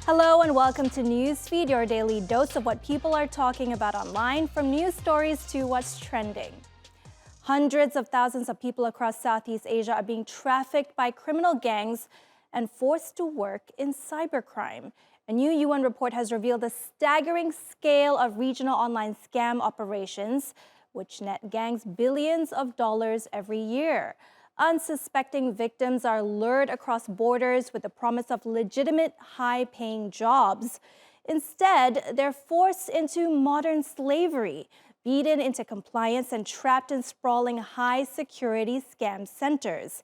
Hello and welcome to Newsfeed, your daily dose of what people are talking about online, from news stories to what's trending. Hundreds of thousands of people across Southeast Asia are being trafficked by criminal gangs and forced to work in cybercrime. A new UN report has revealed a staggering scale of regional online scam operations, which net gangs billions of dollars every year. Unsuspecting victims are lured across borders with the promise of legitimate, high-paying jobs. Instead, they're forced into modern slavery, beaten into compliance, and trapped in sprawling high-security scam centers.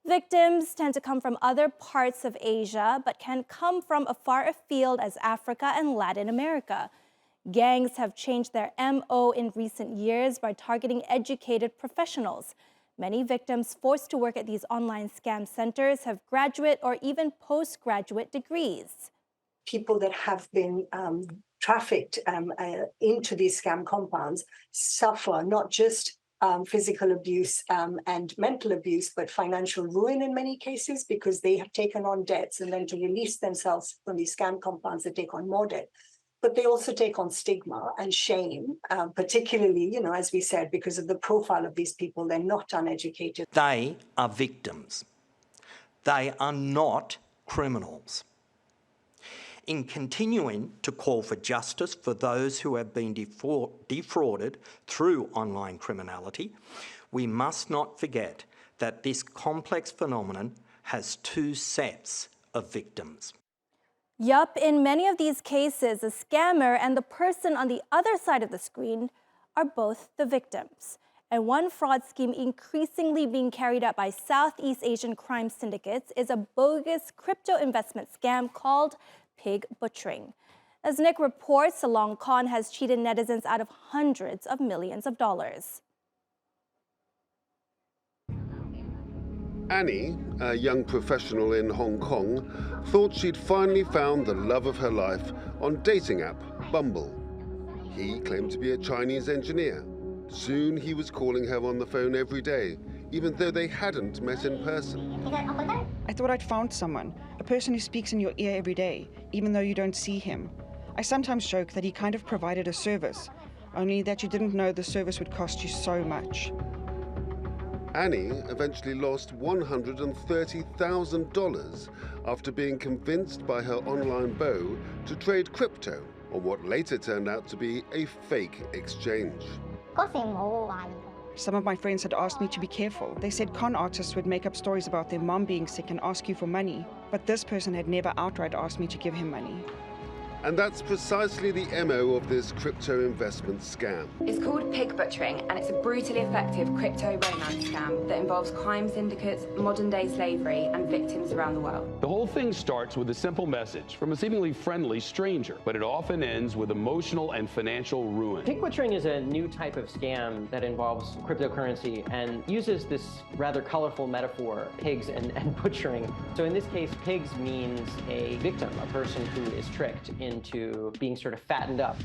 Victims tend to come from other parts of Asia, but can come from as far afield as Africa and Latin America. Gangs have changed their MO in recent years by targeting educated professionals. Many victims forced to work at these online scam centers have graduate or even postgraduate degrees. People that have been trafficked into these scam compounds suffer not just physical abuse and mental abuse, but financial ruin in many cases, because they have taken on debts, and then to release themselves from these scam compounds, they take on more debt. But they also take on stigma and shame, particularly, as we said, because of the profile of these people. They're not uneducated. They are victims. They are not criminals. In continuing to call for justice for those who have been defrauded through online criminality, we must not forget that this complex phenomenon has two sets of victims. Yup, in many of these cases, the scammer and the person on the other side of the screen are both the victims. And one fraud scheme increasingly being carried out by Southeast Asian crime syndicates is a bogus crypto investment scam called pig butchering. As Nick reports, a long con has cheated netizens out of hundreds of millions of dollars. Annie, a young professional in Hong Kong, thought she'd finally found the love of her life on dating app Bumble. He claimed to be a Chinese engineer. Soon he was calling her on the phone every day, even though they hadn't met in person. I thought I'd found someone, a person who speaks in your ear every day, even though you don't see him. I sometimes joke that he kind of provided a service, only that you didn't know the service would cost you so much. Annie eventually lost $130,000 after being convinced by her online beau to trade crypto on what later turned out to be a fake exchange. Some of my friends had asked me to be careful. They said con artists would make up stories about their mom being sick and ask you for money, but this person had never outright asked me to give him money. And that's precisely the MO of this crypto investment scam. It's called pig butchering, and it's a brutally effective crypto romance scam that involves crime syndicates, modern-day slavery, and victims around the world. The whole thing starts with a simple message from a seemingly friendly stranger, but it often ends with emotional and financial ruin. Pig butchering is a new type of scam that involves cryptocurrency and uses this rather colorful metaphor, pigs and butchering. So in this case, pigs means a victim, a person who is tricked into being sort of fattened up.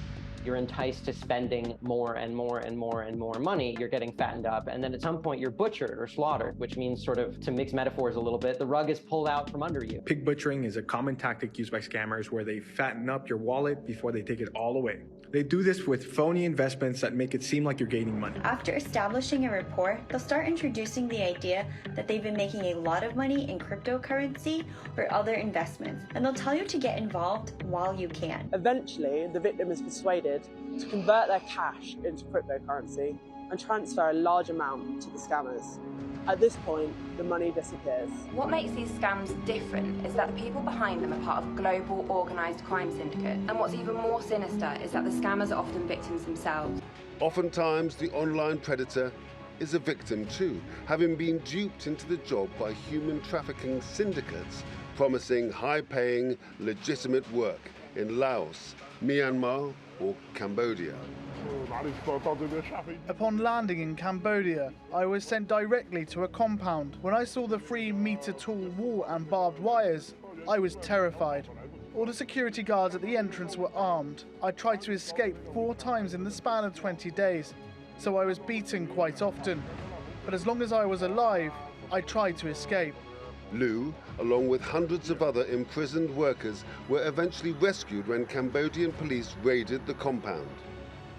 You're enticed to spending more and more and more and more money. You're getting fattened up, and then at some point you're butchered or slaughtered, which means, sort of, to mix metaphors a little bit, the rug is pulled out from under you. Pig butchering is a common tactic used by scammers where they fatten up your wallet before they take it all away. They do this with phony investments that make it seem like you're gaining money. After establishing a rapport, they'll start introducing the idea that they've been making a lot of money in cryptocurrency or other investments, and they'll tell you to get involved while you can. Eventually, the victim is persuaded to convert their cash into cryptocurrency and transfer a large amount to the scammers. At this point, the money disappears. What makes these scams different is that the people behind them are part of a global organised crime syndicate. And what's even more sinister is that the scammers are often victims themselves. Oftentimes, the online predator is a victim too, having been duped into the job by human trafficking syndicates promising high-paying, legitimate work in Laos, Myanmar, or Cambodia. Upon landing in Cambodia, I was sent directly to a compound. When I saw the 3-meter-tall wall and barbed wires, I was terrified. All the security guards at the entrance were armed. I tried to escape 4 times in the span of 20 days, so I was beaten quite often. But as long as I was alive, I tried to escape. Liu, along with hundreds of other imprisoned workers, were eventually rescued when Cambodian police raided the compound.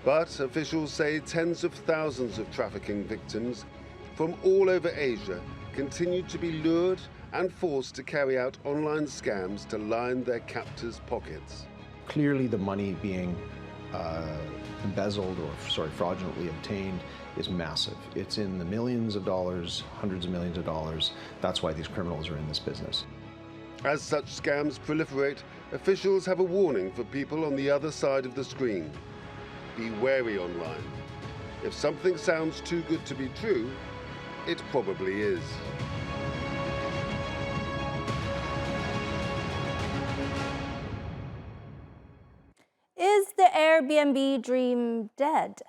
But officials say tens of thousands of trafficking victims from all over Asia continued to be lured and forced to carry out online scams to line their captors' pockets. Clearly the money being embezzled or fraudulently obtained is massive. It's in the millions of dollars, hundreds of millions of dollars. That's why these criminals are in this business. As such scams proliferate, officials have a warning for people on the other side of the screen. Be wary online. If something sounds too good to be true, it probably is. Is the Airbnb dream dead?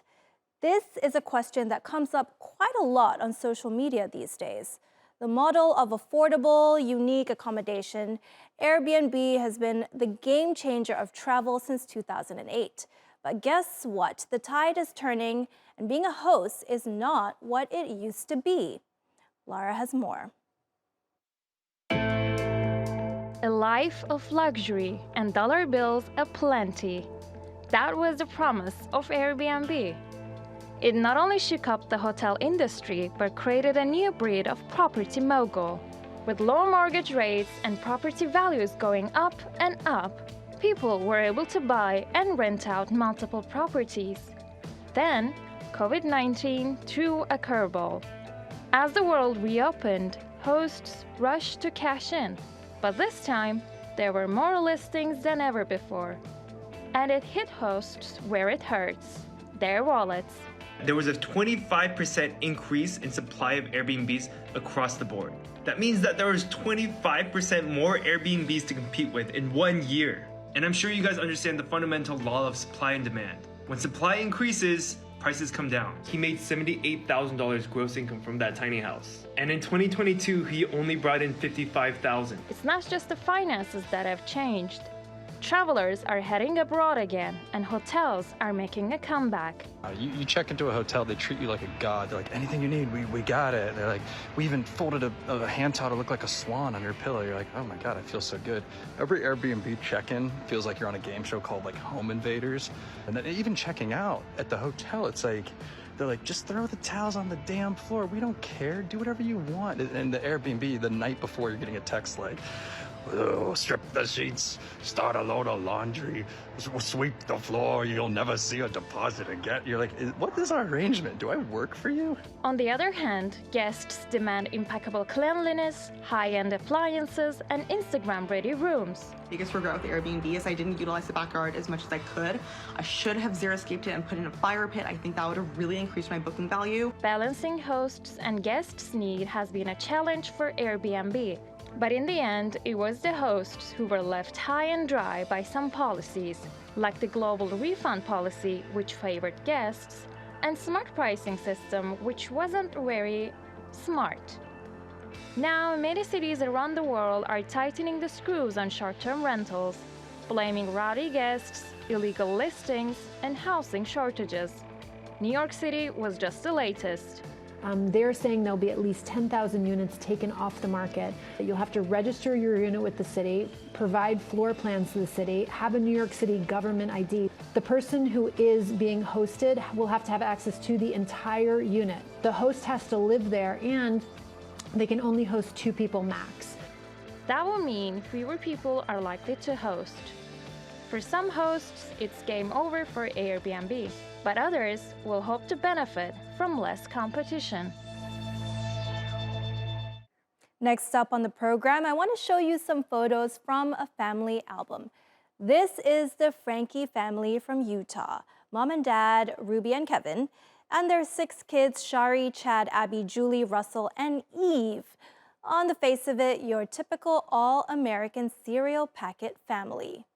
This is a question that comes up quite a lot on social media these days. The model of affordable, unique accommodation, Airbnb has been the game changer of travel since 2008. But guess what? The tide is turning, and being a host is not what it used to be. Lara has more. A life of luxury and dollar bills aplenty. That was the promise of Airbnb. It not only shook up the hotel industry, but created a new breed of property mogul. With low mortgage rates and property values going up and up, people were able to buy and rent out multiple properties. Then, COVID-19 threw a curveball. As the world reopened, hosts rushed to cash in. But this time, there were more listings than ever before. And it hit hosts where it hurts, their wallets. There was a 25% increase in supply of Airbnbs across the board. That means that there was 25% more Airbnbs to compete with in 1 year. And I'm sure you guys understand the fundamental law of supply and demand. When supply increases, prices come down. He made $78,000 gross income from that tiny house. And in 2022, he only brought in $55,000. It's not just the finances that have changed. Travelers are heading abroad again, and hotels are making a comeback. You check into a hotel, they treat you like a god. They're like, anything you need, we got it. They're like, we even folded a hand towel to look like a swan on your pillow. You're like, oh my God, I feel so good. Every Airbnb check-in feels like you're on a game show called like Home Invaders. And then even checking out at the hotel, it's like, they're like, just throw the towels on the damn floor. We don't care. Do whatever you want. And the Airbnb, the night before, you're getting a text like, oh, strip the sheets, start a load of laundry, sweep the floor, you'll never see a deposit again. You're like, what is our arrangement? Do I work for you? On the other hand, guests demand impeccable cleanliness, high-end appliances, and Instagram-ready rooms. Biggest regret with Airbnb is I didn't utilize the backyard as much as I could. I should have xeriscaped it and put in a fire pit. I think that would have really increased my booking value. Balancing hosts and guests' need has been a challenge for Airbnb. But in the end, it was the hosts who were left high and dry by some policies, like the global refund policy, which favored guests, and smart pricing system, which wasn't very smart. Now, many cities around the world are tightening the screws on short-term rentals, blaming rowdy guests, illegal listings, and housing shortages. New York City was just the latest. They're saying there'll be at least 10,000 units taken off the market. You'll have to register your unit with the city, provide floor plans to the city, have a New York City government ID. The person who is being hosted will have to have access to the entire unit. The host has to live there, and they can only host 2 people max. That will mean fewer people are likely to host. For some hosts, it's game over for Airbnb, but others will hope to benefit from less competition. Next up on the program, I want to show you some photos from a family album. This is the Frankie family from Utah. Mom and Dad, Ruby and Kevin, and their 6 kids, Shari, Chad, Abby, Julie, Russell, and Eve. On the face of it, your typical all-American cereal packet family.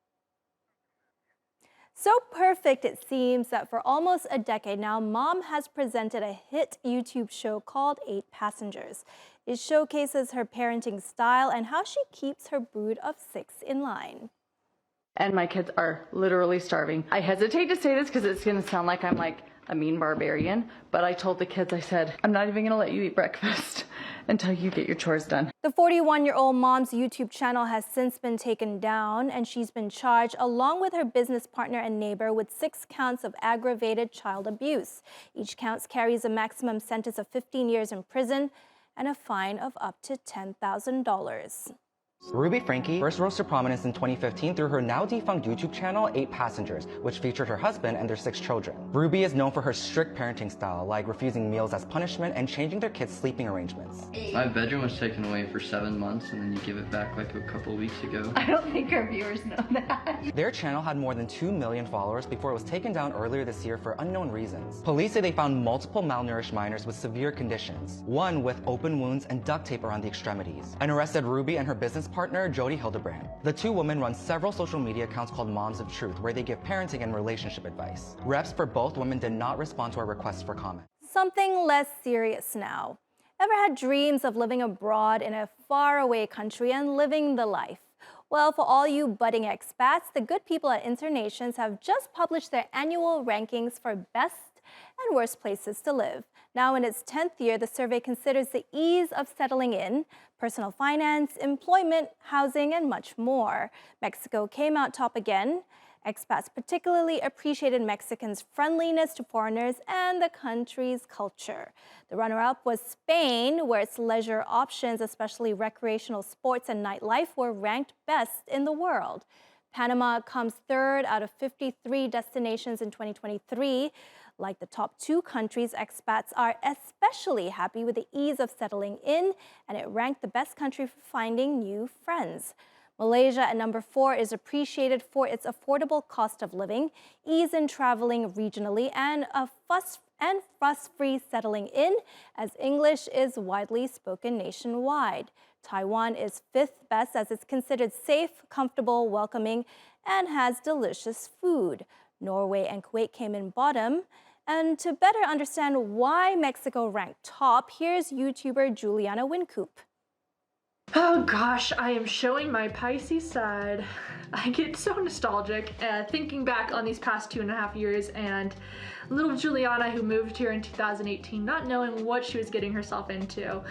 So perfect it seems that for almost a decade now, Mom has presented a hit YouTube show called 8 Passengers. It showcases her parenting style and how she keeps her brood of 6 in line. And my kids are literally starving. I hesitate to say this because it's going to sound like I'm like a mean barbarian, but I told the kids, I said, I'm not even going to let you eat breakfast. until you get your chores done. The 41-year-old mom's YouTube channel has since been taken down, and she's been charged, along with her business partner and neighbor, with 6 counts of aggravated child abuse. Each count carries a maximum sentence of 15 years in prison and a fine of up to $10,000. Ruby Franke first rose to prominence in 2015 through her now defunct YouTube channel, 8 Passengers, which featured her husband and their 6 children. Ruby is known for her strict parenting style, like refusing meals as punishment and changing their kids' sleeping arrangements. My bedroom was taken away for 7 months and then you give it back like a couple weeks ago. I don't think our viewers know that. Their channel had more than 2 million followers before it was taken down earlier this year for unknown reasons. Police say they found multiple malnourished minors with severe conditions, one with open wounds and duct tape around the extremities, and arrested Ruby and her business partner, Jody Hildebrand. The 2 women run several social media accounts called Moms of Truth, where they give parenting and relationship advice. Reps for both women did not respond to our requests for comment. Something less serious now. Ever had dreams of living abroad in a faraway country and living the life? Well, for all you budding expats, the good people at Internations have just published their annual rankings for best and worst places to live. Now in its 10th year, the survey considers the ease of settling in, personal finance, employment, housing, and much more. Mexico came out top again. Expats particularly appreciated Mexicans' friendliness to foreigners and the country's culture. The runner-up was Spain, where its leisure options, especially recreational sports and nightlife, were ranked best in the world. Panama comes 3rd out of 53 destinations in 2023. Like the top 2 countries, expats are especially happy with the ease of settling in, and it ranked the best country for finding new friends. Malaysia at number 4 is appreciated for its affordable cost of living, ease in traveling regionally, and a fuss-free settling in, as English is widely spoken nationwide. Taiwan is 5th best, as it's considered safe, comfortable, welcoming, and has delicious food. Norway and Kuwait came in bottom. And to better understand why Mexico ranked top, here's YouTuber Juliana Wincoop. Oh gosh, I am showing my Pisces side. I get so nostalgic thinking back on these past 2.5 years and little Juliana who moved here in 2018, not knowing what she was getting herself into.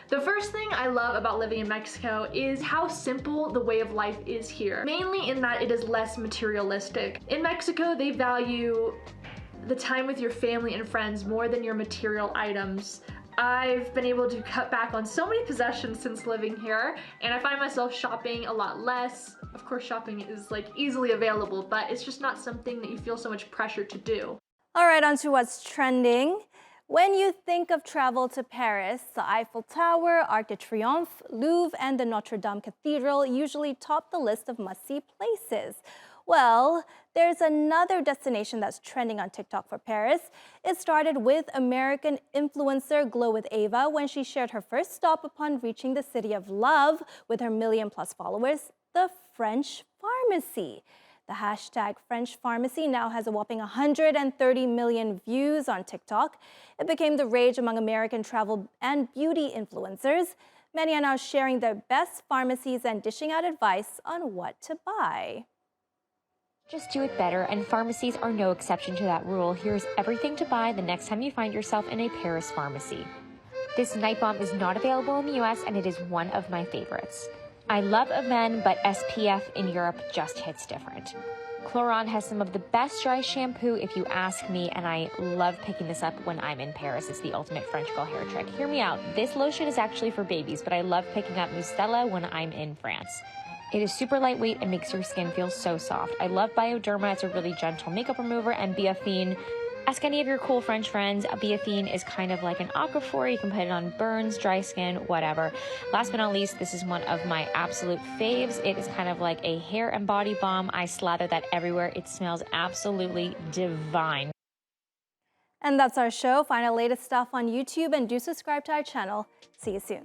The first thing I love about living in Mexico is how simple the way of life is here, mainly in that it is less materialistic. In Mexico, they value the time with your family and friends more than your material items. I've been able to cut back on so many possessions since living here, and I find myself shopping a lot less. Of course, shopping is like easily available, but it's just not something that you feel so much pressure to do. All right, on to what's trending. When you think of travel to Paris, the Eiffel Tower, Arc de Triomphe, Louvre, and the Notre Dame Cathedral usually top the list of must-see places. Well, there's another destination that's trending on TikTok for Paris. It started with American influencer Glow with Ava when she shared her first stop upon reaching the city of love with her 1 million+ followers, the French Pharmacy. The hashtag French Pharmacy now has a whopping 130 million views on TikTok. It became the rage among American travel and beauty influencers. Many are now sharing their best pharmacies and dishing out advice on what to buy. Just do it better, and pharmacies are no exception to that rule. Here's everything to buy the next time you find yourself in a Paris pharmacy. This night balm is not available in the US, and it is one of my favorites. I love Aven, but SPF in Europe just hits different. Cloron has some of the best dry shampoo if you ask me, and I love picking this up when I'm in Paris. It's the ultimate French girl hair trick. Hear me out. This lotion is actually for babies, but I love picking up Mustela when I'm in France. It is super lightweight and makes your skin feel so soft. I love Bioderma. It's a really gentle makeup remover, and Biafine. Ask any of your cool French friends. Biafine is kind of like an aquaphor. You can put it on burns, dry skin, whatever. Last but not least, this is one of my absolute faves. It is kind of like a hair and body balm. I slather that everywhere. It smells absolutely divine. And that's our show. Find our latest stuff on YouTube and do subscribe to our channel. See you soon.